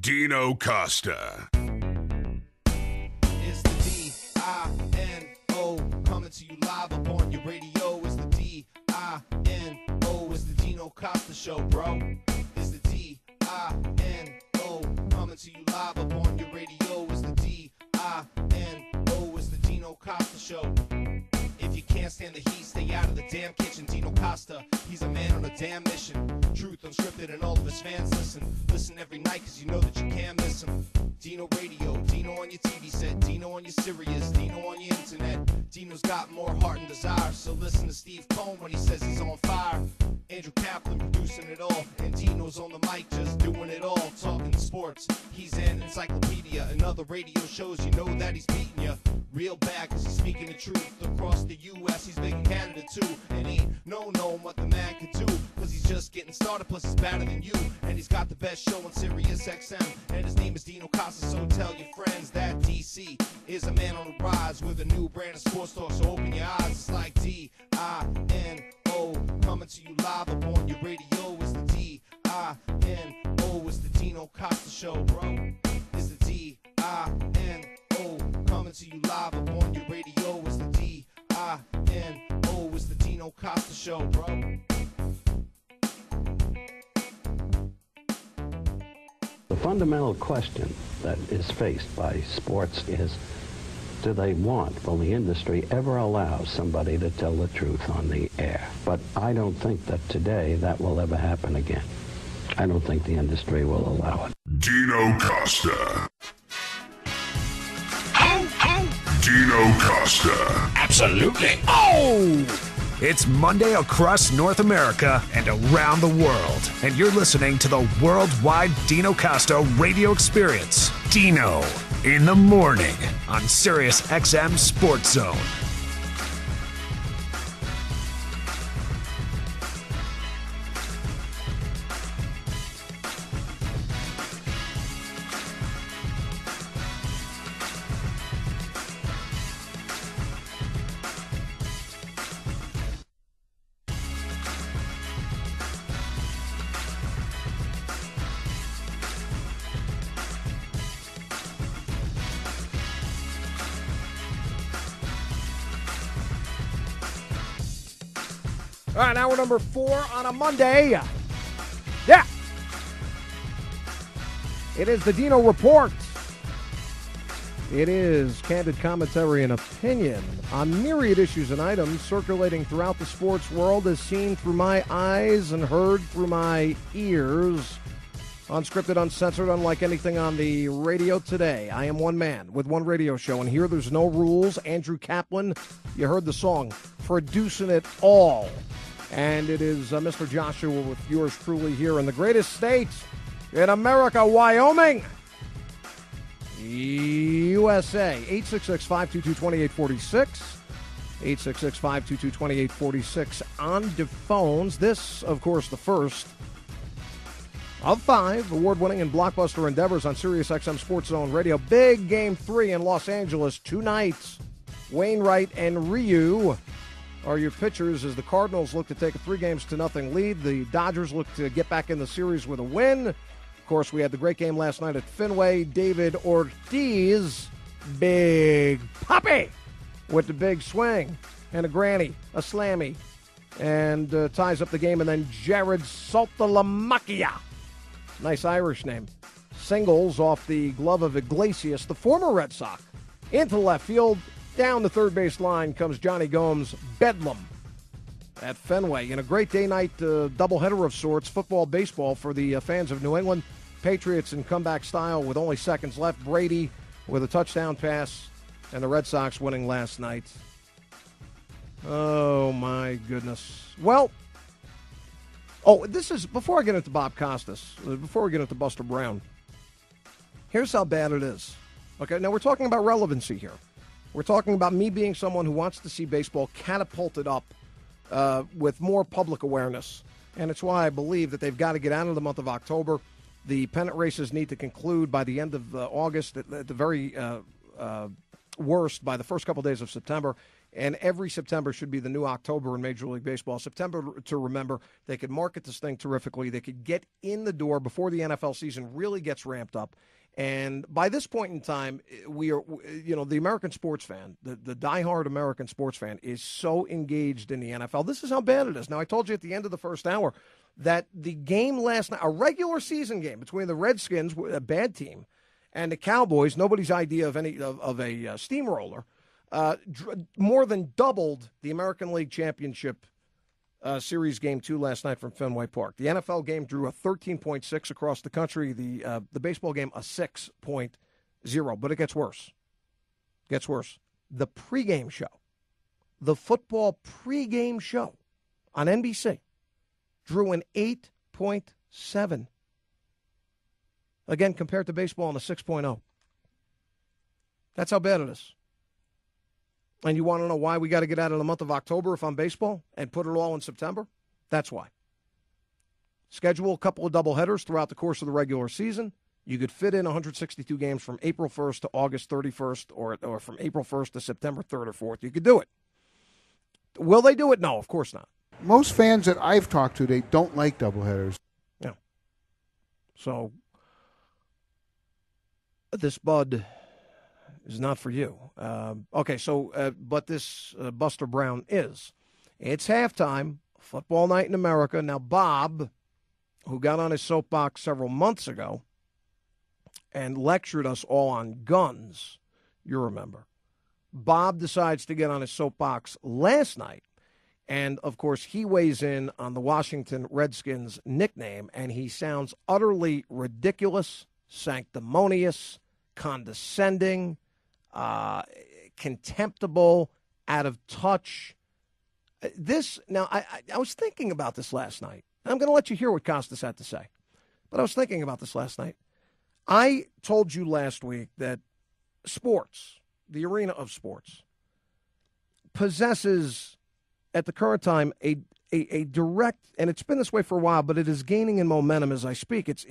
DINO Costa. It's the D-I-N-O coming to you live up on your radio. It's the D-I-N-O. It's the DINO Costa show, bro. It's the D-I-N-O coming to you live up on your radio. It's the D-I-N-O. It's the DINO Costa show. If you can't stand the heat, stay out of the damn kitchen. DINO Costa, he's a man on a damn mission. Truth unscripted and all of his fans listen. Listen every night cause you know that you can't miss him. DINO Radio, DINO on your TV set, DINO on your Sirius, DINO on your internet. DINO's got more heart and desire, so listen to Steve Cohn when he says he's on fire. Andrew Kaplan producing it all, and DINO's on the mic just doing it all. Talking sports, he's an encyclopedia. And other radio shows, you know that he's beating you real bad cause he's speaking the truth. Across the U.S., he's big in Canada too. And ain't knowing what the man can do cause he's just getting started, plus he's better than you. And he's got the best show on Sirius XM, and his name is DINO Costa, so tell your friends that DC is a man on the rise with a new brand of sports talk, so open your eyes. It's like D-I-N-O coming to you live up on your radio. It's the D-I-N-O. It's the DINO Costa show, bro. It's the D-I-N-O coming to you live up on your radio. It's the D-I-N-O. It's the DINO Costa show, bro. The fundamental question that is faced by sports is, do they want, will the industry ever allow somebody to tell the truth on the air? But I don't think that today that will ever happen again. I don't think the industry will allow it. DINO Costa. DINO Costa. Absolutely. Oh! It's Monday across North America and around the world. And you're listening to the worldwide DINO Costa radio experience. DINO in the morning on Sirius XM Sports Zone. All right, hour number 4 on a Monday. Yeah. It is the DINO Report. It is candid commentary and opinion on myriad issues and items circulating throughout the sports world as seen through my eyes and heard through my ears. Unscripted, uncensored, unlike anything on the radio today. I am one man with one radio show, and here there's no rules. Andrew Kaplan, you heard the song, producing it all. And it is Mr. Joshua with yours truly here in the greatest state in America, Wyoming, USA. 866-522-2846. 866-522-2846 on the phones. This, of course, the first of 5 award-winning and blockbuster endeavors on Sirius XM Sports Zone Radio. Big Game 3 in Los Angeles tonight. Wainwright and Ryu are your pitchers as the Cardinals look to take a 3-0 lead. The Dodgers look to get back in the series with a win. Of course, we had the great game last night at Fenway. David Ortiz, Big Papi, with the big swing and a granny, a slammy, and ties up the game. And then Jared Saltalamacchia, nice Irish name, singles off the glove of Iglesias, the former Red Sox, into left field. Down the third base line comes Johnny Gomes' Bedlam at Fenway. In a great day-night doubleheader of sorts, football, baseball for the fans of New England. Patriots in comeback style with only seconds left. Brady with a touchdown pass, and the Red Sox winning last night. Oh, my goodness. Well, this is, before I get into Bob Costas, before we get into Buster Brown, here's how bad it is. Okay, now we're talking about relevancy here. We're talking about me being someone who wants to see baseball catapulted up with more public awareness. And it's why I believe that they've got to get out of the month of October. The pennant races need to conclude by the end of August, at the very worst, by the first couple days of September. And every September should be the new October in Major League Baseball. September to remember. They could market this thing terrifically. They could get in the door before the NFL season really gets ramped up. And by this point in time, we are, the American sports fan, the diehard American sports fan is so engaged in the NFL. This is how bad it is. Now, I told you at the end of the first hour that the game last night, a regular season game between the Redskins, a bad team, and the Cowboys, nobody's idea of a steamroller, more than doubled the American League Championship Series Game 2 last night from Fenway Park. The NFL game drew a 13.6 across the country. The baseball game, a 6.0. But it gets worse. The pregame show, the football pregame show on NBC, drew an 8.7. Again, compared to baseball on a 6.0. That's how bad it is. And you want to know why we got to get out of the month of October if I'm baseball and put it all in September? That's why. Schedule a couple of doubleheaders throughout the course of the regular season. You could fit in 162 games from April 1st to August 31st or from April 1st to September 3rd or 4th. You could do it. Will they do it? No, of course not. Most fans that I've talked to, they don't like doubleheaders. Yeah. So this bud is not for you. But this Buster Brown is. It's halftime, football night in America. Now, Bob, who got on his soapbox several months ago and lectured us all on guns, you remember. Bob decides to get on his soapbox last night. And, of course, he weighs in on the Washington Redskins nickname, and he sounds utterly ridiculous, sanctimonious, condescending, contemptible, out of touch. I was thinking about this last night. I'm going to let you hear what Costas had to say. But I was thinking about this last night. I told you last week that sports, the arena of sports, possesses, at the current time, a direct, and it's been this way for a while, but it is gaining in momentum as I speak. It's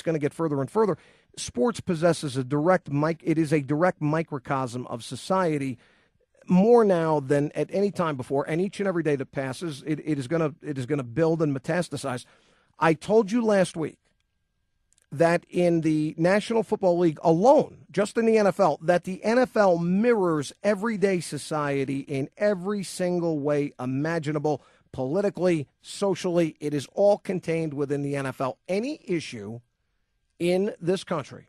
going to get further and further. Sports possesses a direct microcosm of society more now than at any time before, and each and every day that passes, it is going to build and metastasize. I told you last week that in the National Football League alone, just in the NFL, that the NFL mirrors everyday society in every single way imaginable, politically, socially. It is all contained within the NFL. Any issue in this country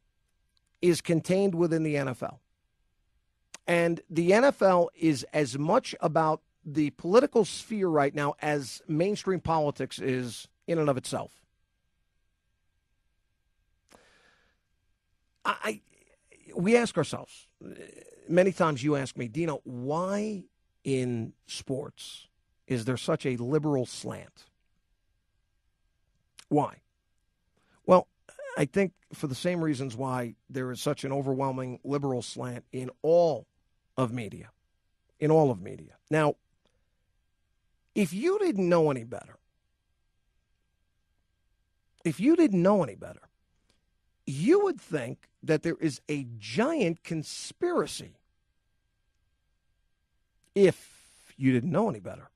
is contained within the NFL. And the NFL is as much about the political sphere right now as mainstream politics is in and of itself. We ask ourselves, many times you ask me, Dino, why in sports is there such a liberal slant? Why? Well, I think for the same reasons why there is such an overwhelming liberal slant in all of media. In all of media. Now, if you didn't know any better, you would think that there is a giant conspiracy if you didn't know any better.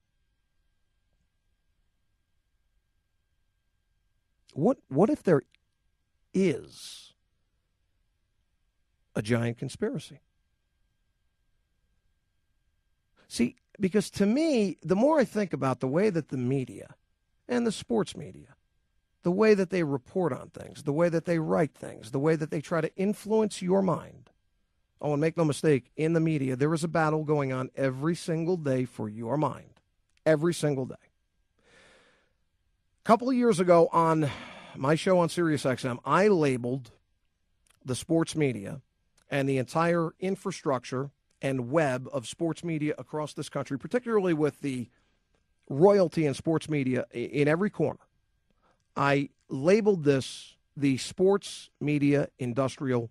What if there is a giant conspiracy? See, because to me, the more I think about the way that the media and the sports media, the way that they report on things, the way that they write things, the way that they try to influence your mind. Oh, and make no mistake, in the media, there is a battle going on every single day for your mind. Every single day. A couple of years ago on my show on SiriusXM, I labeled the sports media and the entire infrastructure and web of sports media across this country, particularly with the royalty in sports media in every corner. I labeled this the sports media industrial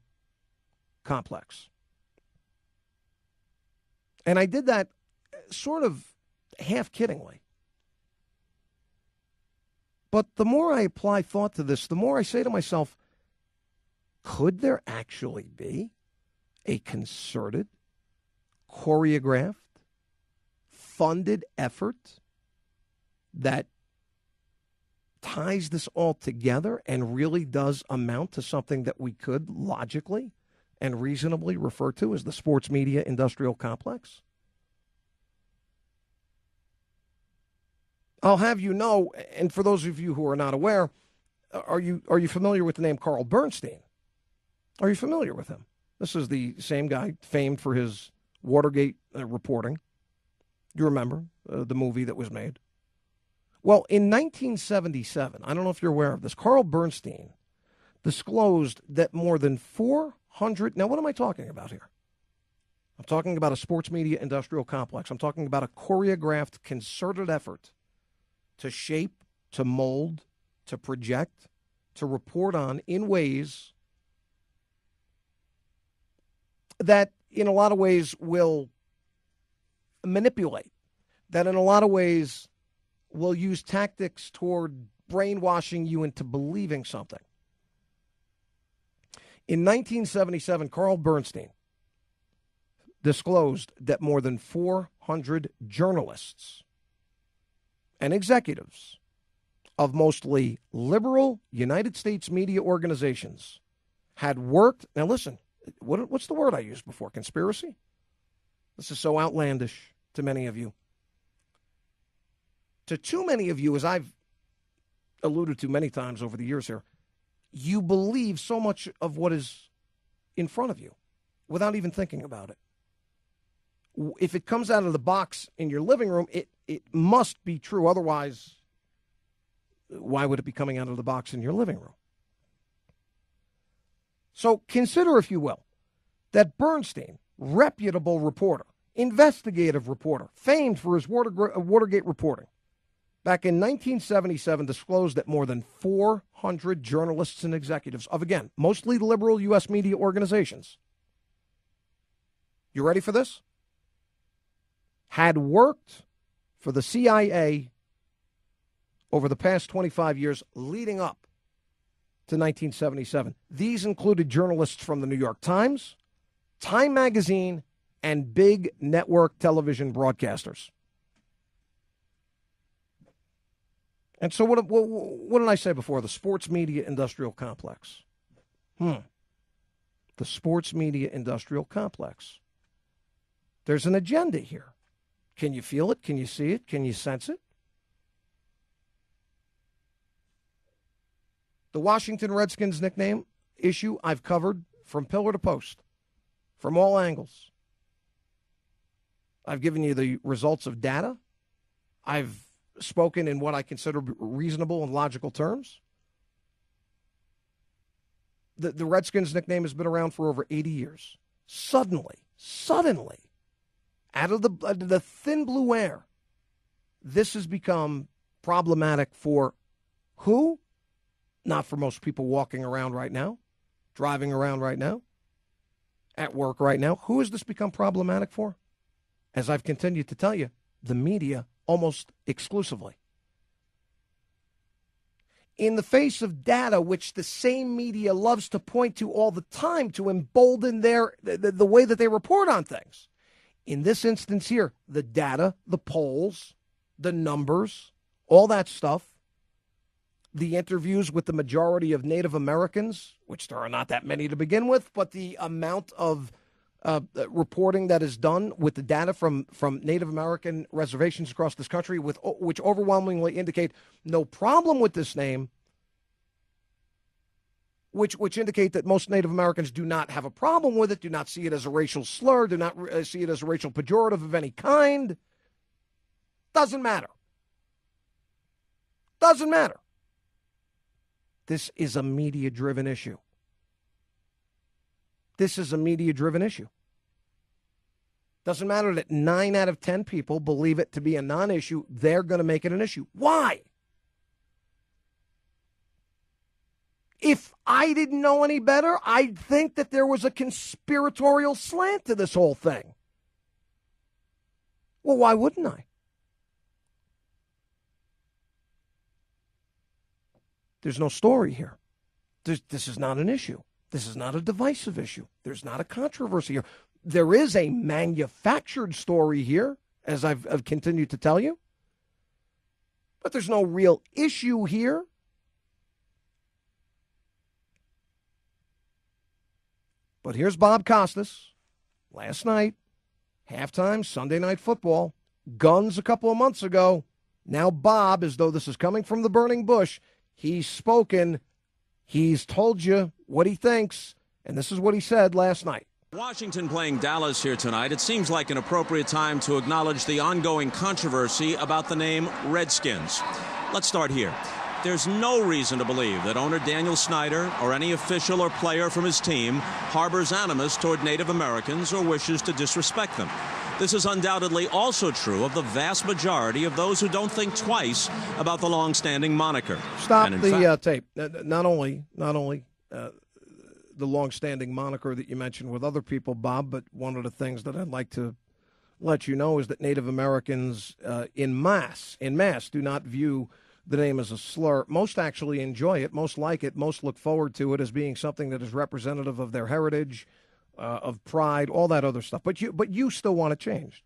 complex. And I did that sort of half-kiddingly. But the more I apply thought to this, the more I say to myself, could there actually be a concerted, choreographed, funded effort that ties this all together and really does amount to something that we could logically and reasonably refer to as the sports media industrial complex? I'll have you know, and for those of you who are not aware, are you familiar with the name Carl Bernstein? Are you familiar with him? This is the same guy famed for his Watergate reporting. You remember the movie that was made? Well, in 1977, I don't know if you're aware of this, Carl Bernstein disclosed that more than 400, now what am I talking about here? I'm talking about a sports media industrial complex. I'm talking about a choreographed, concerted effort to shape, to mold, to project, to report on in ways that in a lot of ways will manipulate, that in a lot of ways will use tactics toward brainwashing you into believing something. In 1977, Carl Bernstein disclosed that more than 400 journalists and executives of mostly liberal United States media organizations had worked. Now listen, what's the word I used before? Conspiracy? This is so outlandish to many of you. To too many of you, as I've alluded to many times over the years here, you believe so much of what is in front of you without even thinking about it. If it comes out of the box in your living room, it must be true. Otherwise, why would it be coming out of the box in your living room? So consider, if you will, that Bernstein, reputable reporter, investigative reporter, famed for his Watergate reporting, back in 1977 disclosed that more than 400 journalists and executives of, again, mostly liberal U.S. media organizations, you ready for this? Had worked for the CIA over the past 25 years leading up to 1977. These included journalists from the New York Times, Time Magazine, and big network television broadcasters. And so what did I say before? The sports media industrial complex. The sports media industrial complex. There's an agenda here. Can you feel it? Can you see it? Can you sense it? The Washington Redskins nickname issue I've covered from pillar to post, from all angles. I've given you the results of data. I've spoken in what I consider reasonable and logical terms. The Redskins nickname has been around for over 80 years. Suddenly, out of the thin blue air, this has become problematic for who? Not for most people walking around right now, driving around right now, at work right now. Who has this become problematic for? As I've continued to tell you, the media almost exclusively. In the face of data, which the same media loves to point to all the time to embolden the way that they report on things. In this instance here, the data, the polls, the numbers, all that stuff, the interviews with the majority of Native Americans, which there are not that many to begin with, but the amount of reporting that is done with the data from Native American reservations across this country, which overwhelmingly indicate no problem with this name, which indicate that most Native Americans do not have a problem with it, do not see it as a racial slur, do not see it as a racial pejorative of any kind. Doesn't matter. Doesn't matter. This is a media-driven issue. This is a media-driven issue. Doesn't matter that 9 out of 10 people believe it to be a non-issue. They're going to make it an issue. Why? If I didn't know any better, I'd think that there was a conspiratorial slant to this whole thing. Well, why wouldn't I? There's no story here. This is not an issue. This is not a divisive issue. There's not a controversy here. There is a manufactured story here, as I've continued to tell you. But there's no real issue here. But here's Bob Costas last night, halftime, Sunday Night Football, guns a couple of months ago. Now Bob, as though this is coming from the burning bush, he's spoken, he's told you what he thinks, and this is what he said last night. Washington playing Dallas here tonight. It seems like an appropriate time to acknowledge the ongoing controversy about the name Redskins. Let's start here. There's no reason to believe that owner Daniel Snyder or any official or player from his team harbors animus toward Native Americans or wishes to disrespect them. This is undoubtedly also true of the vast majority of those who don't think twice about the long-standing moniker. Stop the tape. Not only the long-standing moniker that you mentioned with other people, Bob, but one of the things that I'd like to let you know is that Native Americans in mass do not view the name as a slur. Most actually enjoy it, most like it, most look forward to it as being something that is representative of their heritage, of pride, all that other stuff. But you still want it changed.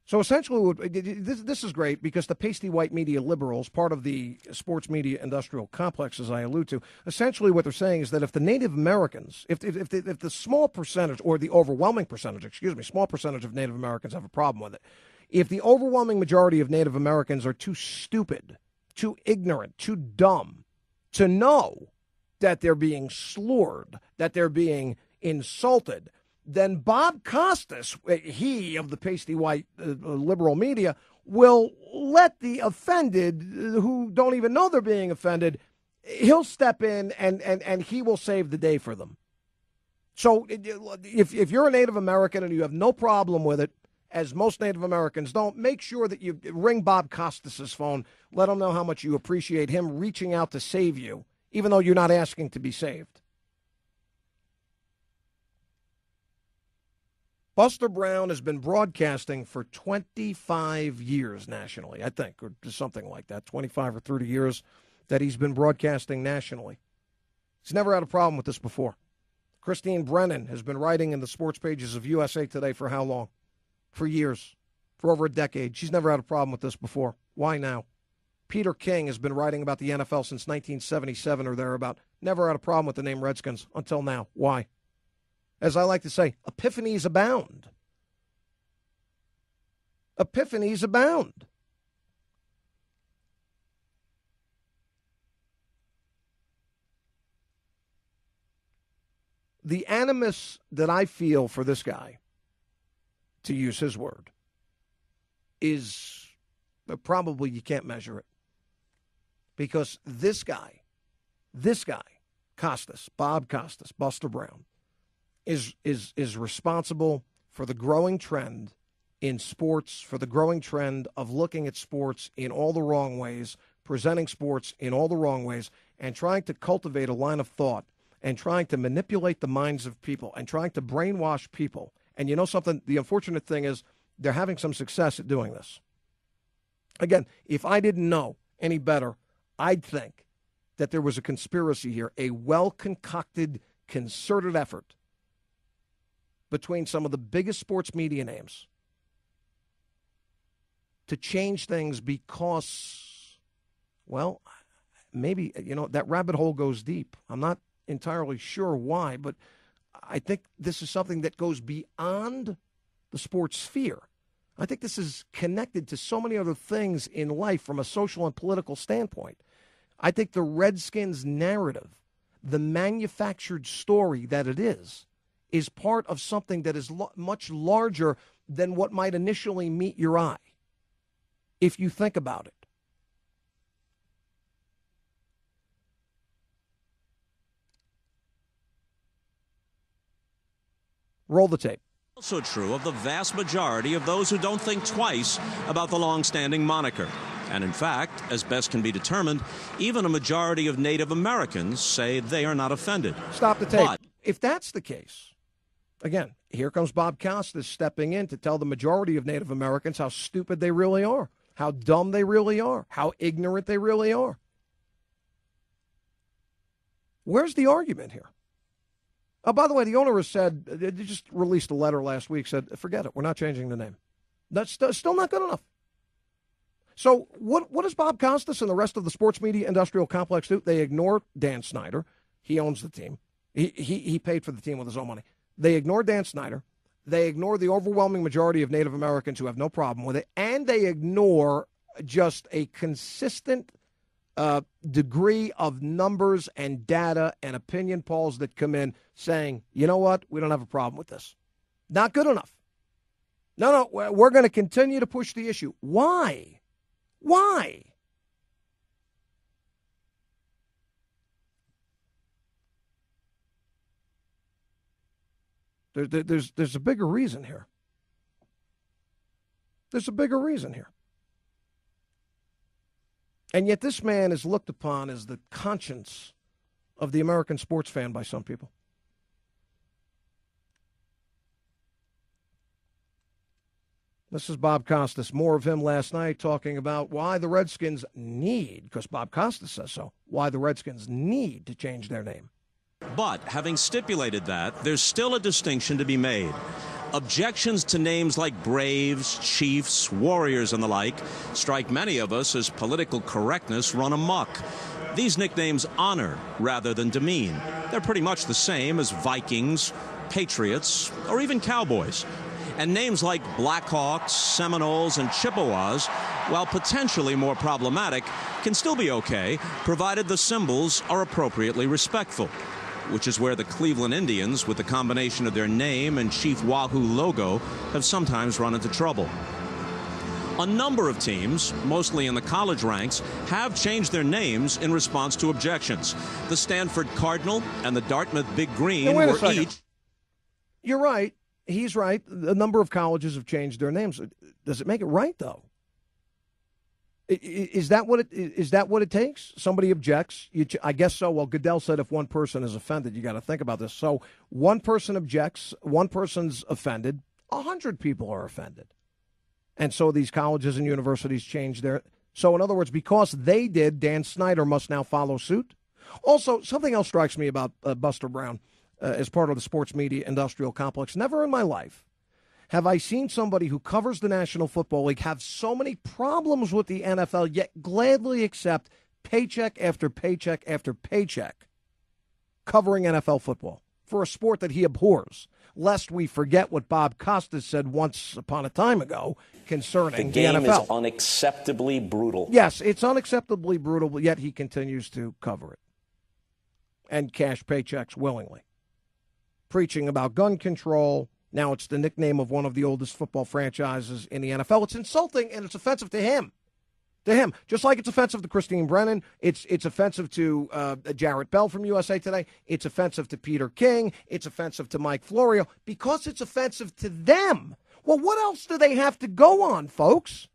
So essentially, this is great because the pasty white media liberals, part of the sports media industrial complex, as I allude to, essentially what they're saying is that if the Native Americans, if the small percentage, or the overwhelming percentage, small percentage of Native Americans have a problem with it, if the overwhelming majority of Native Americans are too stupid, too ignorant, too dumb to know that they're being slurred, that they're being insulted, then Bob Costas, he of the pasty white liberal media, will let the offended, who don't even know they're being offended, he'll step in and he will save the day for them. So if you're a Native American and you have no problem with it, as most Native Americans don't, make sure that you ring Bob Costas' phone, let him know how much you appreciate him reaching out to save you, even though you're not asking to be saved. Buster Brown has been broadcasting for 25 years nationally, I think, or something like that, 25 or 30 years that he's been broadcasting nationally. He's never had a problem with this before. Christine Brennan has been writing in the sports pages of USA Today for how long? For years, for over a decade. She's never had a problem with this before. Why now? Peter King has been writing about the NFL since 1977 or thereabout. Never had a problem with the name Redskins until now. Why? As I like to say, epiphanies abound. Epiphanies abound. The animus that I feel for this guy, to use his word, is probably you can't measure it. Because this guy, Costas, Bob Costas, Buster Brown, is responsible for the growing trend in sports, for the growing trend of looking at sports in all the wrong ways, presenting sports in all the wrong ways, and trying to cultivate a line of thought, and trying to manipulate the minds of people, and trying to brainwash people. And you know something? The unfortunate thing is they're having some success at doing this. Again, if I didn't know any better, I'd think that there was a conspiracy here, a well-concocted, concerted effort between some of the biggest sports media names to change things because, well, maybe, that rabbit hole goes deep. I'm not entirely sure why, but I think this is something that goes beyond the sports sphere. I think this is connected to so many other things in life from a social and political standpoint. I think the Redskins narrative, the manufactured story that it is part of something that is much larger than what might initially meet your eye, if you think about it. Roll the tape. Also true of the vast majority of those who don't think twice about the long-standing moniker. And in fact, as best can be determined, even a majority of Native Americans say they are not offended. Stop the tape. If that's the case, again, here comes Bob Costas stepping in to tell the majority of Native Americans how stupid they really are, how dumb they really are, how ignorant they really are. Where's the argument here? By the way, the owner has said, they just released a letter last week, said, forget it, we're not changing the name. That's still not good enough. So what does Bob Costas and the rest of the sports media industrial complex do? They ignore Dan Snyder. He owns the team. He paid for the team with his own money. They ignore Dan Snyder. They ignore the overwhelming majority of Native Americans who have no problem with it. And they ignore just a consistent degree of numbers and data and opinion polls that come in saying, you know what, we don't have a problem with this. Not good enough. No, we're going to continue to push the issue. Why? Why? There's a bigger reason here. There's a bigger reason here. And yet this man is looked upon as the conscience of the American sports fan by some people. This is Bob Costas. More of him last night talking about why the Redskins need, because Bob Costas says so, why the Redskins need to change their name. But having stipulated that, there's still a distinction to be made. Objections to names like Braves, Chiefs, Warriors, and the like strike many of us as political correctness run amok. These nicknames honor rather than demean. They're pretty much the same as Vikings, Patriots, or even Cowboys. And names like Blackhawks, Seminoles, and Chippewas, while potentially more problematic, can still be okay, provided the symbols are appropriately respectful, which is where the Cleveland Indians, with the combination of their name and Chief Wahoo logo, have sometimes run into trouble. A number of teams, mostly in the college ranks, have changed their names in response to objections. The Stanford Cardinal and the Dartmouth Big Green were each... You're right. He's right. A number of colleges have changed their names. Does it make it right, though? Is that what it takes? Somebody objects. I guess so. Well, Goodell said if one person is offended, you got to think about this. So one person objects, one person's offended, 100 people are offended. And so these colleges and universities change their... So in other words, because they did, Dan Snyder must now follow suit. Also, something else strikes me about Buster Brown as part of the sports media industrial complex. Never in my life have I seen somebody who covers the National Football League have so many problems with the NFL, yet gladly accept paycheck after paycheck after paycheck covering NFL football for a sport that he abhors, lest we forget what Bob Costas said once upon a time ago concerning the NFL. The game is unacceptably brutal. Yes, it's unacceptably brutal, but yet he continues to cover it and cash paychecks willingly. Preaching about gun control. Now it's the nickname of one of the oldest football franchises in the NFL. It's insulting and it's offensive to him. To him. Just like it's offensive to Christine Brennan. It's offensive to Jarrett Bell from USA Today. It's offensive to Peter King. It's offensive to Mike Florio. Because it's offensive to them. Well, what else do they have to go on, folks?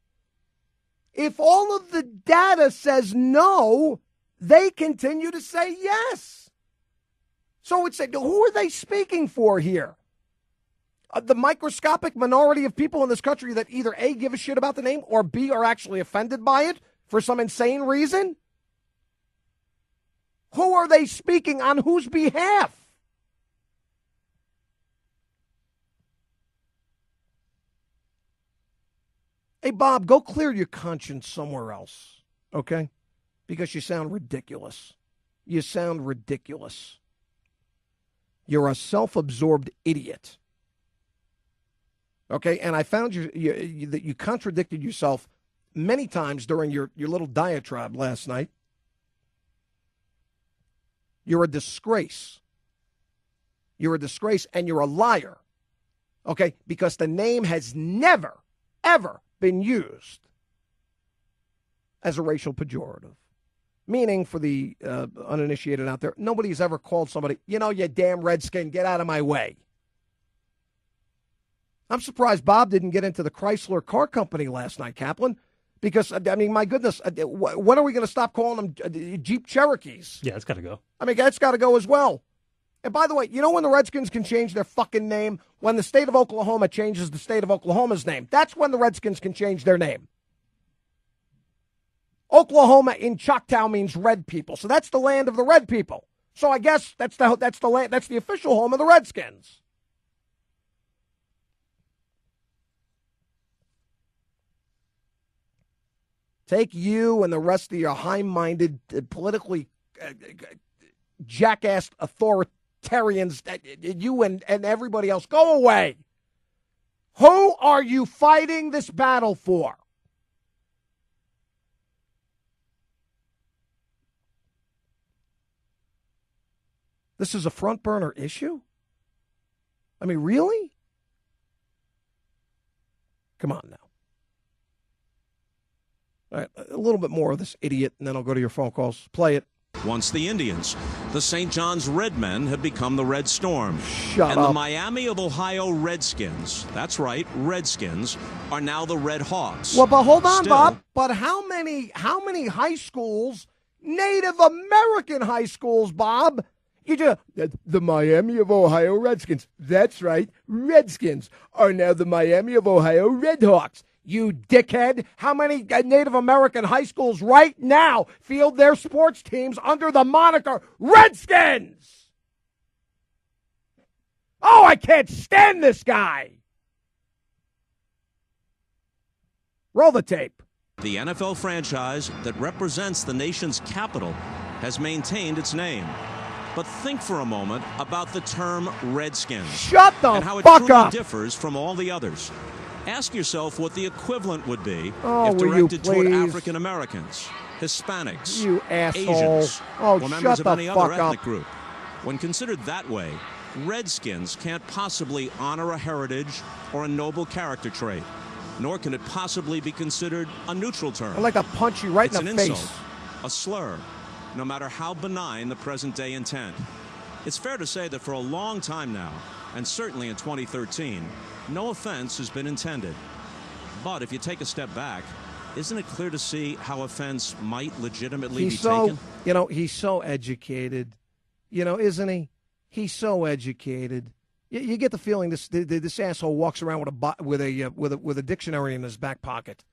If all of the data says no, they continue to say yes. So it's who are they speaking for here? The microscopic minority of people in this country that either A, give a shit about the name, or B, are actually offended by it for some insane reason? Who are they speaking on whose behalf? Hey, Bob, go clear your conscience somewhere else, okay? Because you sound ridiculous. You sound ridiculous. You're a self-absorbed idiot. Okay, and I found that you contradicted yourself many times during your little diatribe last night. You're a disgrace. You're a disgrace, and you're a liar. Okay, because the name has never, ever been used as a racial pejorative. Meaning, for the uninitiated out there, nobody's ever called somebody, you damn redskin, get out of my way. I'm surprised Bob didn't get into the Chrysler Car Company last night, Kaplan, because, my goodness, when are we going to stop calling them Jeep Cherokees? Yeah, it's got to go. That's got to go as well. And by the way, when the Redskins can change their fucking name? When the state of Oklahoma changes the state of Oklahoma's name. That's when the Redskins can change their name. Oklahoma in Choctaw means red people, so that's the land of the red people. So I guess that's the official home of the Redskins. Take you and the rest of your high-minded, politically jackass authoritarians, you and everybody else, go away. Who are you fighting this battle for? This is a front burner issue? I mean, really? Come on now. All right, a little bit more of this idiot, and then I'll go to your phone calls. Play it. Once the Indians, the St. John's Redmen have become the Red Storm. Shut and up. The Miami of Ohio Redskins, that's right, Redskins, are now the Red Hawks. Well, but hold on, Still, Bob. But how many high schools, Native American high schools, Bob? You just, the Miami of Ohio Redskins. That's right, Redskins are now the Miami of Ohio Redhawks. You dickhead. How many Native American high schools right now field their sports teams under the moniker Redskins? Oh, I can't stand this guy. Roll the tape. The NFL franchise that represents the nation's capital has maintained its name. But think for a moment about the term Redskins. Shut the and how it fuck truly up. differs from all the others. Ask yourself what the equivalent would be if will you directed toward please? African Americans, Hispanics, You asshole. Asians, Oh, or members shut of the any other fuck up. ethnic group. When considered that way, Redskins can't possibly honor a heritage or a noble character trait, nor can it possibly be considered a neutral term. I'd like to punch you right It's in the an face. insult, a slur, no matter how benign the present-day intent. It's fair to say that for a long time now, and certainly in 2013, no offense has been intended. But if you take a step back, isn't it clear to see how offense might legitimately be taken? He's so educated, isn't he? He's so educated. You get the feeling this asshole walks around with a dictionary in his back pocket.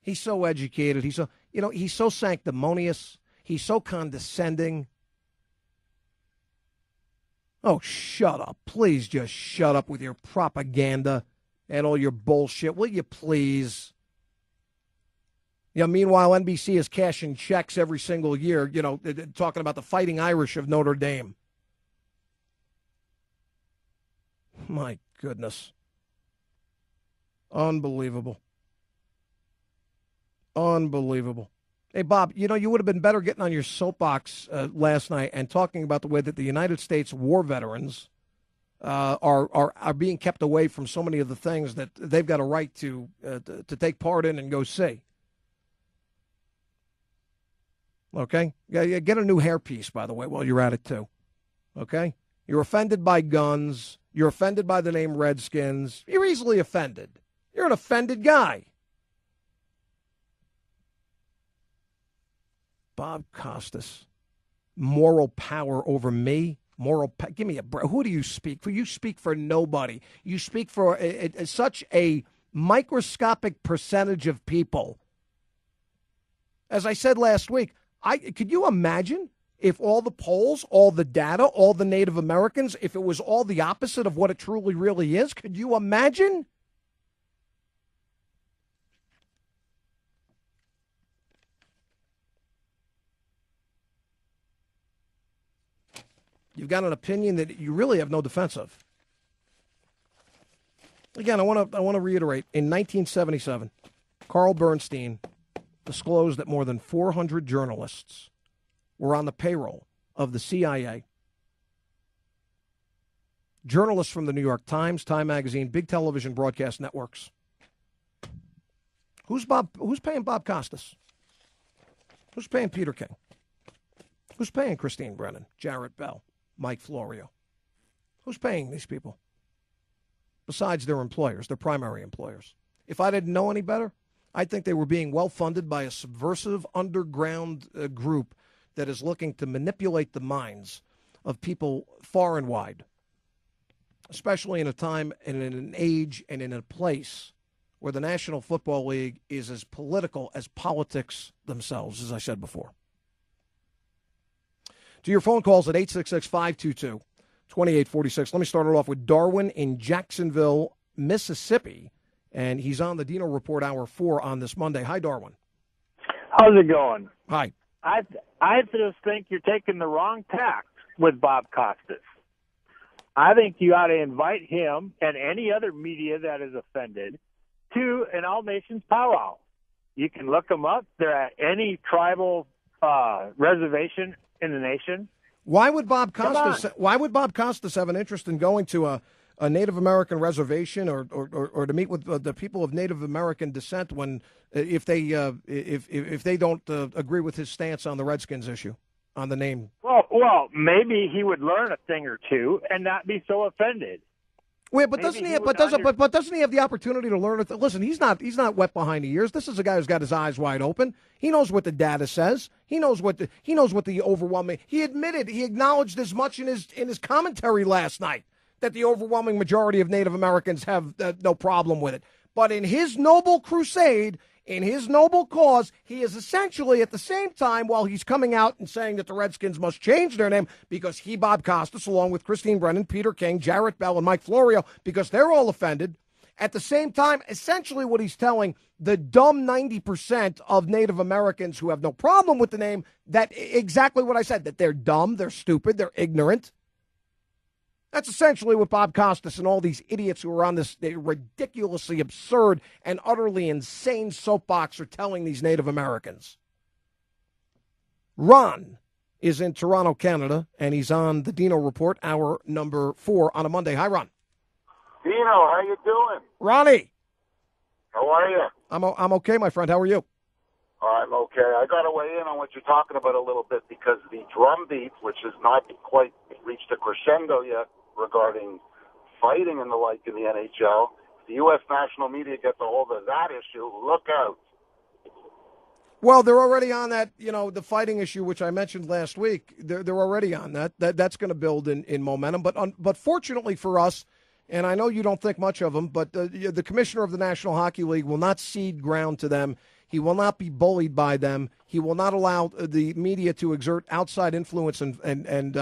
He's so educated. He's so sanctimonious. He's so condescending. Oh, shut up. Please just shut up with your propaganda and all your bullshit. Will you please? Meanwhile, NBC is cashing checks every single year, talking about the Fighting Irish of Notre Dame. My goodness. Unbelievable. Unbelievable. Hey, Bob, you would have been better getting on your soapbox last night and talking about the way that the United States war veterans are being kept away from so many of the things that they've got a right to take part in and go see. Okay? Yeah, get a new hairpiece, by the way, while you're at it, too. Okay? You're offended by guns. You're offended by the name Redskins. You're easily offended. You're an offended guy. Bob Costas, moral power over me. Give me a break. Who do you speak for? You speak for nobody. You speak for such a microscopic percentage of people. As I said last week, could you imagine if all the polls, all the data, all the Native Americans, if it was all the opposite of what it truly really is? Could you imagine? You've got an opinion that you really have no defense of. Again, I want to reiterate. In 1977, Carl Bernstein disclosed that more than 400 journalists were on the payroll of the CIA. Journalists from the New York Times, Time Magazine, big television broadcast networks. Who's paying Bob Costas? Who's paying Peter King? Who's paying Christine Brennan, Jarrett Bell, Mike Florio? Who's paying these people? Besides their employers, their primary employers. If I didn't know any better, I'd think they were being well-funded by a subversive underground group that is looking to manipulate the minds of people far and wide, especially in a time and in an age and in a place where the National Football League is as political as politics themselves, as I said before. to your phone calls at 866-522-2846. Let me start it off with Darwin in Jacksonville, Mississippi, and he's on the Dino Report Hour 4 on this Monday. Hi, Darwin. How's it going? Hi. I just think you're taking the wrong tack with Bob Costas. I think you ought to invite him and any other media that is offended to an All Nations powwow. You can look them up. They're at any tribal reservation in the nation. Why would Bob Costas have an interest in going to a Native American reservation or to meet with the people of Native American descent when if they don't agree with his stance on the Redskins issue, on the name? Well, maybe he would learn a thing or two and not be so offended. Wait, but doesn't he have the opportunity to learn it? Listen, he's not wet behind the ears. This is a guy who's got his eyes wide open. He knows what the data says. He knows what the overwhelming. He acknowledged as much in his commentary last night that the overwhelming majority of Native Americans have no problem with it. But in his noble crusade, in his noble cause, he is essentially at the same time, while he's coming out and saying that the Redskins must change their name because he, Bob Costas, along with Christine Brennan, Peter King, Jarrett Bell, and Mike Florio, because they're all offended. At the same time, essentially what he's telling the dumb 90% of Native Americans who have no problem with the name, that exactly what I said, that they're dumb, they're stupid, they're ignorant. That's essentially what Bob Costas and all these idiots who are on this ridiculously absurd and utterly insane soapbox are telling these Native Americans. Ron is in Toronto, Canada, and he's on the Dino Report, hour number 4 on a Monday. Hi, Ron. Dino, how you doing? Ronnie. How are you? I'm okay, my friend. How are you? I'm okay. I got to weigh in on what you're talking about a little bit because the drumbeat, which has not quite reached a crescendo yet, regarding fighting and the like in the NHL. If the U.S. national media gets a hold of that issue, look out. Well, they're already on that, the fighting issue, which I mentioned last week. They're already on that. That's going to build in momentum. But fortunately for us, and I know you don't think much of him, but the commissioner of the National Hockey League will not cede ground to them. He will not be bullied by them. He will not allow the media to exert outside influence and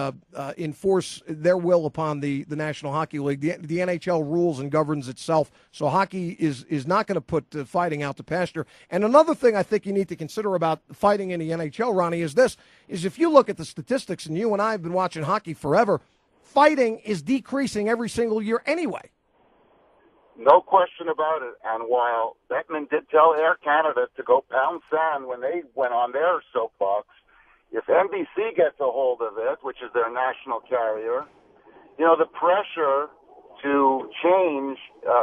enforce their will upon the National Hockey League. The NHL rules and governs itself. So hockey is not going to put fighting out to pasture. And another thing I think you need to consider about fighting in the NHL, Ronnie, is if you look at the statistics, and you and I have been watching hockey forever, fighting is decreasing every single year anyway. No question about it. And while Bettman did tell Air Canada to go pound sand when they went on their soapbox, if NBC gets a hold of it, which is their national carrier, the pressure to change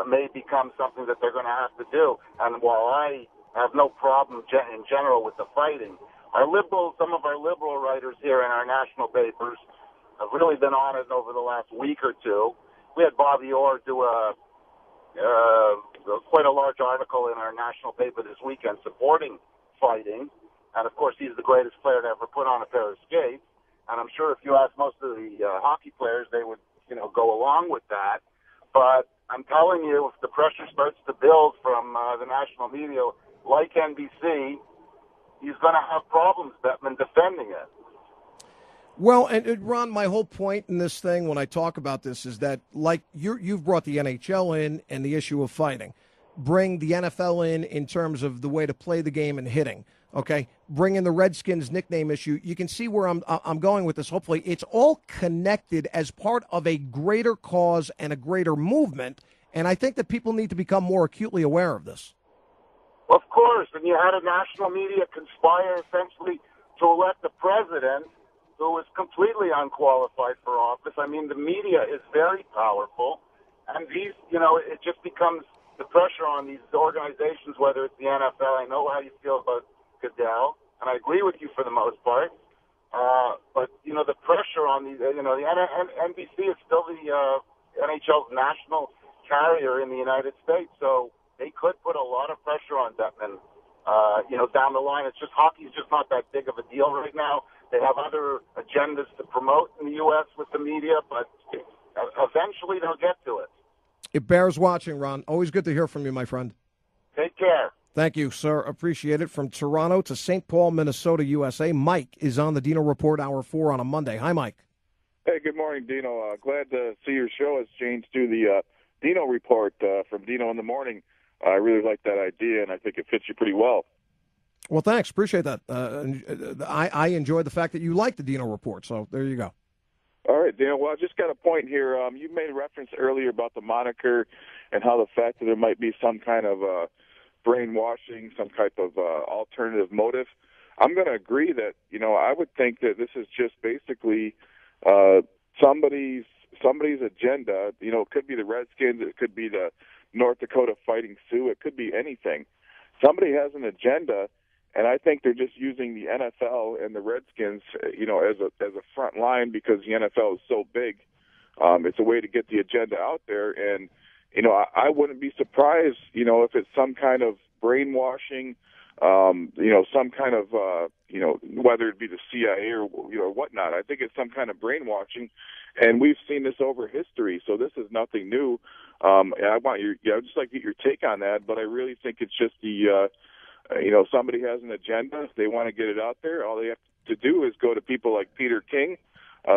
may become something that they're going to have to do. And while I have no problem in general with the fighting, some of our liberal writers here in our national papers have really been on it over the last week or two. We had Bobby Orr do quite a large article in our national paper this weekend supporting fighting. And, of course, he's the greatest player to ever put on a pair of skates. And I'm sure if you ask most of the hockey players, they would, go along with that. But I'm telling you, if the pressure starts to build from the national media, like NBC, he's going to have problems, Bettman, defending it. Well, and Ron, my whole point in this thing when I talk about this is that, like, you've brought the NHL in and the issue of fighting. Bring the NFL in terms of the way to play the game and hitting, okay? Bring in the Redskins nickname issue. You can see where I'm going with this. Hopefully it's all connected as part of a greater cause and a greater movement, and I think that people need to become more acutely aware of this. Of course, and you had a national media conspire essentially to elect the president who was completely unqualified for office. I mean, the media is very powerful, and these, it just becomes the pressure on these organizations, whether it's the NFL. I know how you feel about Goodell, and I agree with you for the most part. But, the pressure on these, the NBC is still the NHL's national carrier in the United States, so they could put a lot of pressure on Bettman, down the line. It's just hockey's just not that big of a deal right now. They have other agendas to promote in the U.S. with the media, but eventually they'll get to it. It bears watching, Ron. Always good to hear from you, my friend. Take care. Thank you, sir. Appreciate it. From Toronto to St. Paul, Minnesota, USA, Mike is on the Dino Report, Hour 4 on a Monday. Hi, Mike. Hey, good morning, Dino. Glad to see your show has changed to the Dino Report from Dino in the Morning. I really like that idea, and I think it fits you pretty well. Well, thanks. Appreciate that. I enjoy the fact that you like the Dino Report, so there you go. All right, Dino. Well, I just got a point here. You made reference earlier about the moniker and how the fact that there might be some kind of brainwashing, some type of alternative motive. I'm going to agree that, I would think that this is just basically somebody's agenda. It could be the Redskins, it could be the North Dakota Fighting Sioux, it could be anything. Somebody has an agenda, and I think they're just using the NFL and the Redskins, as a front line because the NFL is so big. It's a way to get the agenda out there, and I wouldn't be surprised, if it's some kind of brainwashing, some kind of, whether it be the CIA or whatnot. I think it's some kind of brainwashing, and we've seen this over history, so this is nothing new. And I want I'd just like to get your take on that, but I really think it's just somebody has an agenda. They want to get it out there. All they have to do is go to people like Peter King,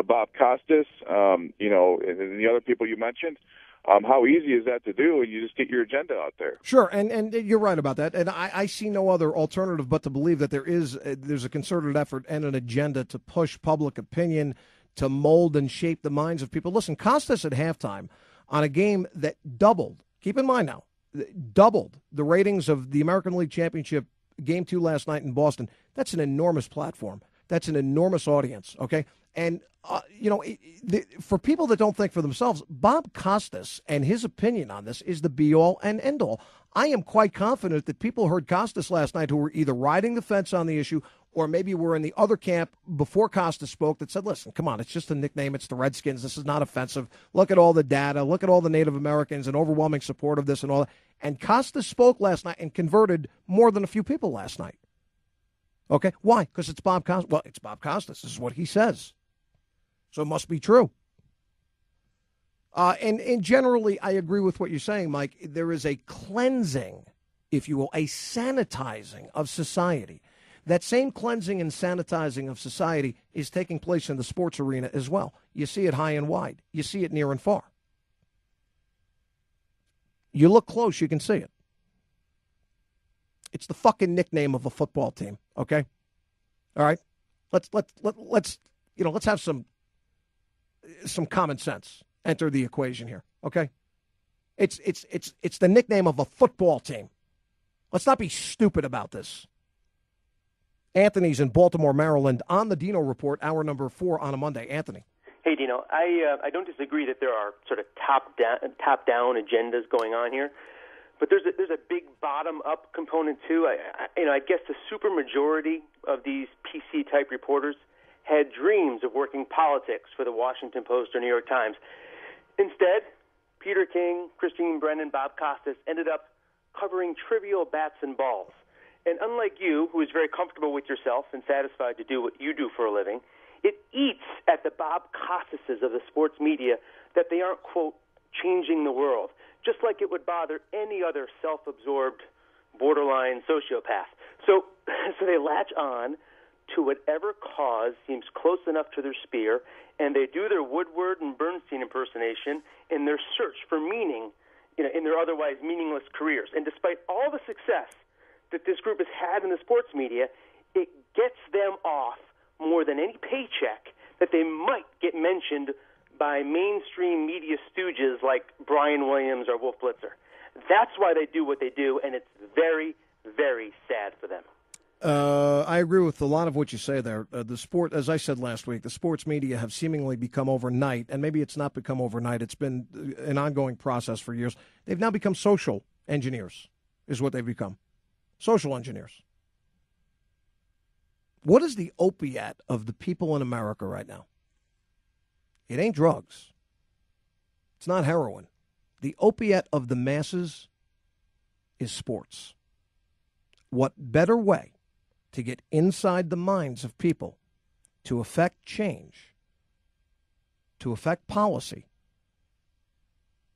Bob Costas, and the other people you mentioned. How easy is that to do? And you just get your agenda out there. Sure, and you're right about that. And I see no other alternative but to believe that there's a concerted effort and an agenda to push public opinion, to mold and shape the minds of people. Listen, Costas at halftime on a game that doubled, keep in mind now, doubled the ratings of the American League Championship Game 2 last night in Boston. That's an enormous platform. That's an enormous audience, okay? And, for people that don't think for themselves, Bob Costas and his opinion on this is the be-all and end-all. I am quite confident that people heard Costas last night who were either riding the fence on the issue or maybe were in the other camp before Costas spoke that said, listen, come on, it's just a nickname. It's the Redskins. This is not offensive. Look at all the data. Look at all the Native Americans and overwhelming support of this and all that. And Costas spoke last night and converted more than a few people last night. Okay, why? Because it's Bob Costas. Well, it's Bob Costas. This is what he says. So it must be true. And generally, I agree with what you're saying, Mike. There is a cleansing, if you will, a sanitizing of society. That same cleansing and sanitizing of society is taking place in the sports arena as well. You see it high and wide. You see it near and far. You look close, you can see it. It's the fucking nickname of a football team, okay? All right? Let's have some common sense enter the equation here, okay? It's the nickname of a football team. Let's not be stupid about this. Anthony's in Baltimore, Maryland, on the Dino Report, hour number 4 on a Monday. Anthony. Hey, Dino. I don't disagree that there are sort of top-down agendas going on here, but there's a big bottom-up component too. I guess the supermajority of these PC-type reporters had dreams of working politics for the Washington Post or New York Times. Instead, Peter King, Christine Brennan, Bob Costas ended up covering trivial bats and balls. And unlike you, who is very comfortable with yourself and satisfied to do what you do for a living, it eats at the Bob Costases of the sports media that they aren't, quote, changing the world, just like it would bother any other self-absorbed borderline sociopath. So they latch on to whatever cause seems close enough to their spear, and they do their Woodward and Bernstein impersonation in their search for meaning, in their otherwise meaningless careers. And despite all the success that this group has had in the sports media, it gets them off more than any paycheck that they might get mentioned by mainstream media stooges like Brian Williams or Wolf Blitzer. That's why they do what they do, and it's very, very sad for them. I agree with a lot of what you say there. The sport, as I said last week, the sports media have seemingly become overnight, and maybe it's not become overnight. It's been an ongoing process for years. They've now become social engineers, is what they've become. Social engineers. What is the opiate of the people in America right now? It ain't drugs. It's not heroin. The opiate of the masses is sports. What better way to get inside the minds of people to affect change, to affect policy,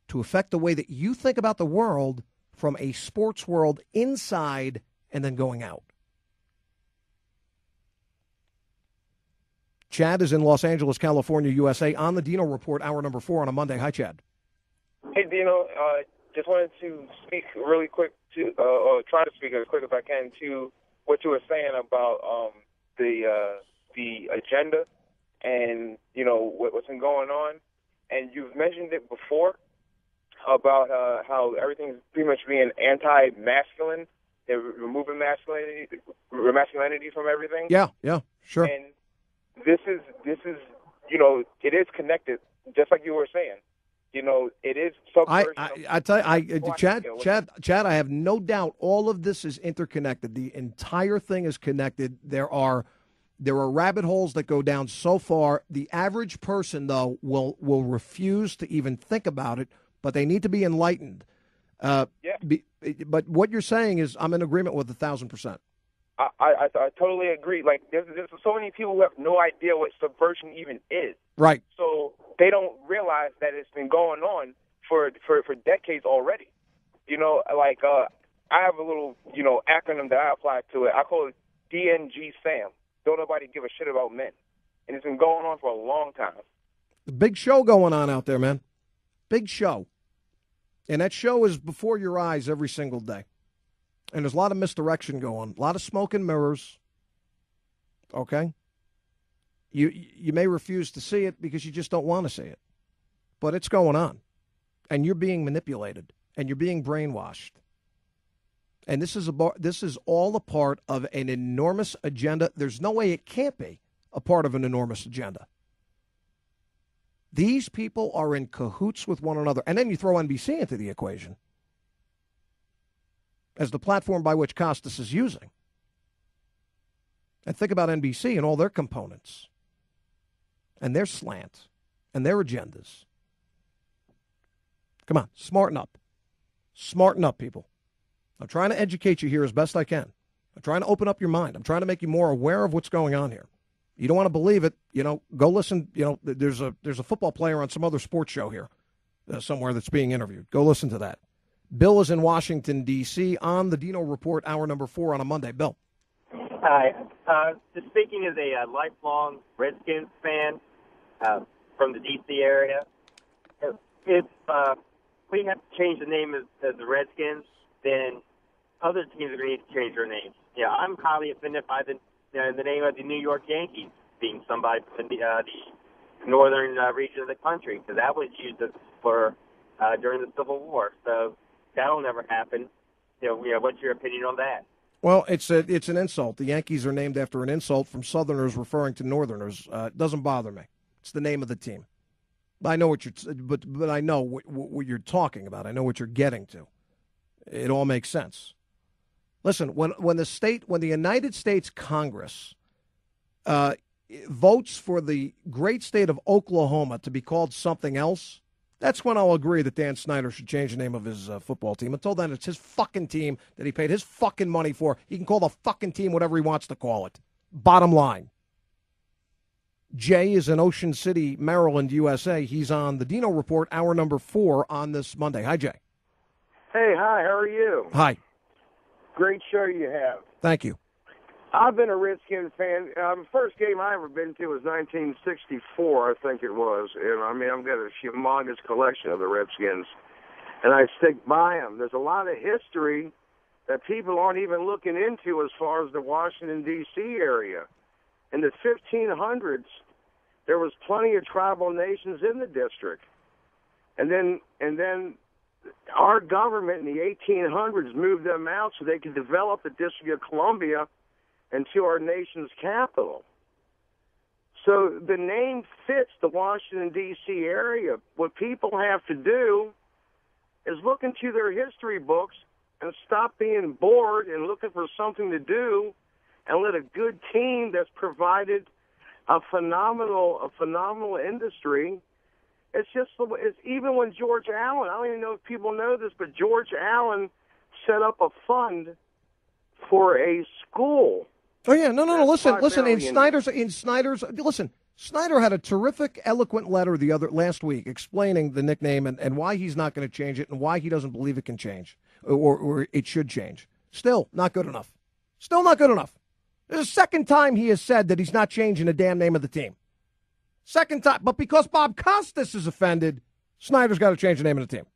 to affect the way that you think about the world from a sports world inside and then going out. Chad is in Los Angeles, California, USA, on the Dino Report, hour number 4 on a Monday. Hi, Chad. Hey, Dino. Just wanted to speak really quick or try to speak as quick as I can to what you were saying about the agenda and, what's been going on. And you've mentioned it before about how everything's pretty much being anti-masculine. They're removing masculinity from everything. Yeah, sure. And this is it is connected, just like you were saying. It is subversion. I tell you, Chad, I have no doubt all of this is interconnected. The entire thing is connected. There are rabbit holes that go down so far. The average person, though, will refuse to even think about it, but they need to be enlightened. But what you're saying is I'm in agreement with 1,000%. I totally agree. Like, there's so many people who have no idea what subversion even is. Right. So they don't realize that it's been going on for decades already. I have a little, acronym that I apply to it. I call it DNG SAM. Don't nobody give a shit about men. And it's been going on for a long time. Big show going on out there, man. Big show. And that show is before your eyes every single day. And there's a lot of misdirection going, a lot of smoke and mirrors. Okay? You may refuse to see it because you just don't want to see it. But it's going on. And you're being manipulated. And you're being brainwashed. And this is all a part of an enormous agenda. There's no way it can't be a part of an enormous agenda. These people are in cahoots with one another. And then you throw NBC into the equation as the platform by which Costas is using. And think about NBC and all their components and their slant and their agendas. Come on, smarten up. Smarten up, people. I'm trying to educate you here as best I can. I'm trying to open up your mind. I'm trying to make you more aware of what's going on here. You don't want to believe it, go listen. There's a football player on some other sports show here somewhere that's being interviewed. Go listen to that. Bill is in Washington, D.C. on the Dino Report, hour number 4 on a Monday. Bill. Hi. Just speaking as a lifelong Redskins fan from the D.C. area, if we have to change the name as the Redskins, then other teams are going to need to change their names. Yeah, I'm highly offended by the name of the New York Yankees being somebody from the northern region of the country, because that was used for during the Civil War. So that'll never happen. What's your opinion on that? Well, it's an insult. The Yankees are named after an insult from Southerners referring to Northerners. It doesn't bother me. It's the name of the team. I know what but I know what you're talking about. I know what you're getting to. It all makes sense. Listen, when the United States Congress votes for the great state of Oklahoma to be called something else, that's when I'll agree that Dan Snyder should change the name of his football team. Until then, it's his fucking team that he paid his fucking money for. He can call the fucking team whatever he wants to call it. Bottom line. Jay is in Ocean City, Maryland, USA. He's on the Dino Report, hour number 4 on this Monday. Hi, Jay. Hey, hi, how are you? Hi. Great show you have. Thank you. I've been a Redskins fan. The first game I ever been to was 1964, I think it was. And I've got a humongous collection of the Redskins, and I stick by them. There's a lot of history that people aren't even looking into as far as the Washington, D.C. area. In the 1500s, there was plenty of tribal nations in the district. And then our government in the 1800s moved them out so they could develop the District of Columbia into our nation's capital. So the name fits the Washington, D.C. area. What people have to do is look into their history books and stop being bored and looking for something to do, and let a good team that's provided a phenomenal industry. It's even when George Allen, I don't even know if people know this, but George Allen set up a fund for a school. Oh yeah, no. Listen. Snyder had a terrific, eloquent letter last week explaining the nickname and why he's not going to change it and why he doesn't believe it can change. or it should change. Still not good enough. Still not good enough. This is the second time he has said that he's not changing the damn name of the team. Second time. But because Bob Costas is offended, Snyder's got to change the name of the team.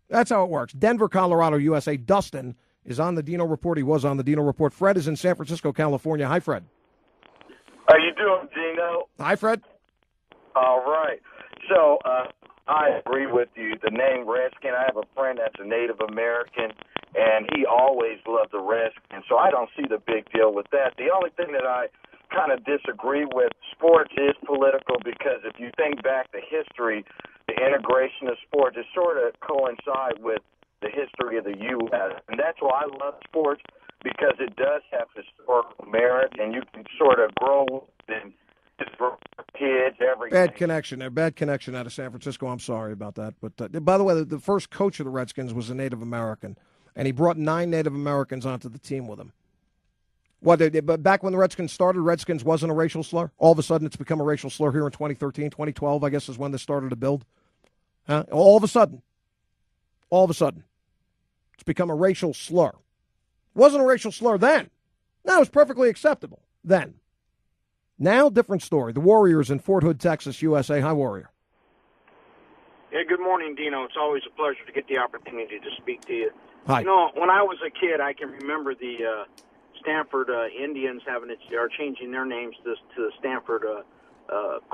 That's how it works. Denver, Colorado, USA. Dustin is on the Dino Report. He was on the Dino Report. Fred is in San Francisco, California. Hi, Fred. How you doing, Dino? Hi, Fred. All right. So I agree with you. The name Redskin, I have a friend that's a Native American, and he always loved the Redskins, so I don't see the big deal with that. The only thing that I kind of disagree with, sports is political, because if you think back to history, the integration of sports is sort of coincide with the history of the U.S., and that's why I love sports, because it does have historical merit, and you can sort of grow and for kids, everything. Bad connection there. Bad connection out of San Francisco. I'm sorry about that. But by the way, the first coach of the Redskins was a Native American, and he brought 9 Native Americans onto the team with him. But back when the Redskins started, Redskins wasn't a racial slur. All of a sudden, it's become a racial slur here in 2013, 2012, I guess, is when this started to build. All of a sudden, it's become a racial slur. Wasn't a racial slur then. No, it was perfectly acceptable then. Now, different story. The Warriors in Fort Hood, Texas, USA. Hi, Warrior. Yeah, good morning, Dino. It's always a pleasure to get the opportunity to speak to you. Hi. You know, when I was a kid, I can remember the Stanford Indians are changing their names to the Stanford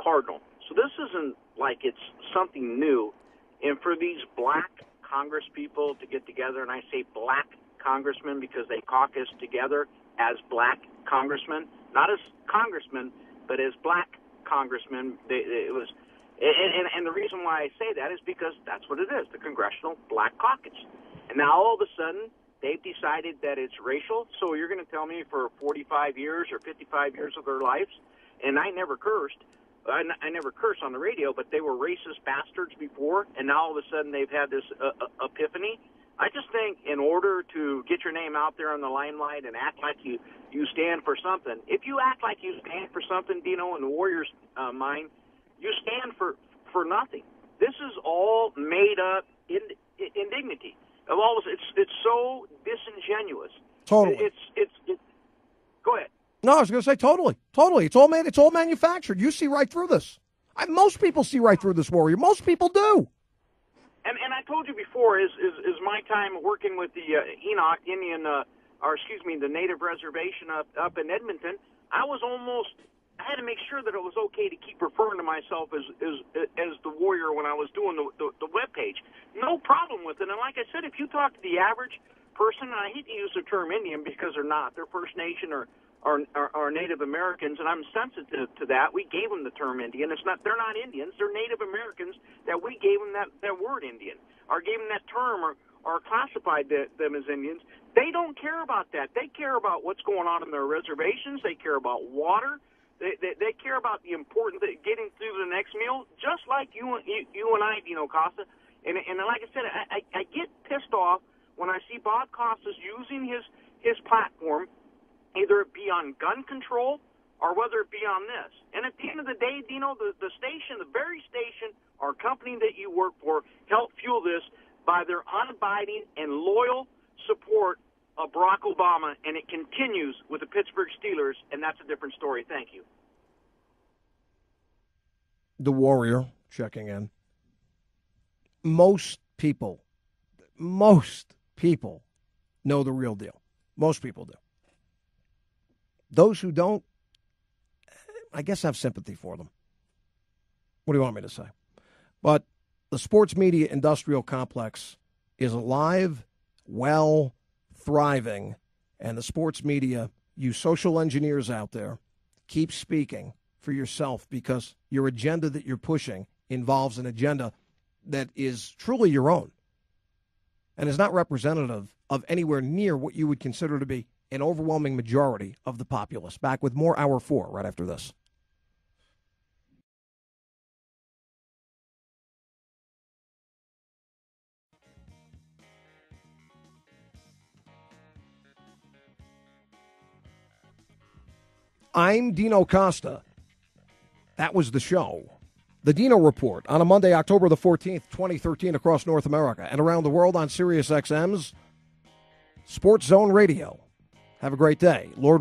Cardinal. So this isn't like it's something new. And for these black Congress people to get together, and I say black congressmen because they caucus together as black congressmen, not as congressmen, but as black congressmen. It was, and the reason why I say that is because that's what it is, the Congressional Black Caucus. And now all of a sudden, they've decided that it's racial. So you're going to tell me for 45 years or 55 years of their lives, and I never cursed. I never curse on the radio, but they were racist bastards before, and now all of a sudden they've had this epiphany. I just think in order to get your name out there in the limelight and act like you stand for something, if you act like you stand for something, Dino, in the Warriors' mind, you stand for nothing. This is all made up indignity. Of all this, it's so disingenuous. Totally. It's go ahead. No, I was going to say totally. It's all manufactured. You see right through this. Most people see right through this, Warrior. Most people do. And I told you before, is my time working with the Enoch Indian, the Native Reservation up in Edmonton. I had to make sure that it was okay to keep referring to myself as the Warrior when I was doing the webpage. No problem with it. And like I said, if you talk to the average person, and I hate to use the term Indian because they're not, they're First Nation or Native Americans, and I'm sensitive to that. We gave them the term Indian. They're not Indians. They're Native Americans that we gave them that word Indian, or gave them that term, or classified them as Indians. They don't care about that. They care about what's going on in their reservations. They care about water. They care about the important getting through the next meal, just like you and I, Dino Costa. And like I said, I get pissed off when I see Bob Costas using his platform, either it be on gun control or whether it be on this. And at the end of the day, Dino, the station, the very station or company that you work for, help fuel this by their unabiding and loyal support of Barack Obama, and it continues with the Pittsburgh Steelers, and that's a different story. Thank you. The Warrior checking in. Most people know the real deal. Most people do. Those who don't, I guess have sympathy for them. What do you want me to say? But the sports media industrial complex is alive, well, thriving, and the sports media, you social engineers out there, keep speaking for yourself, because your agenda that you're pushing involves an agenda that is truly your own and is not representative of anywhere near what you would consider to be an overwhelming majority of the populace. Back with more Hour 4 right after this. I'm Dino Costa. That was the show. The Dino Report on a Monday, October the 14th, 2013, across North America and around the world on SiriusXM's Sports Zone Radio. Have a great day. Lord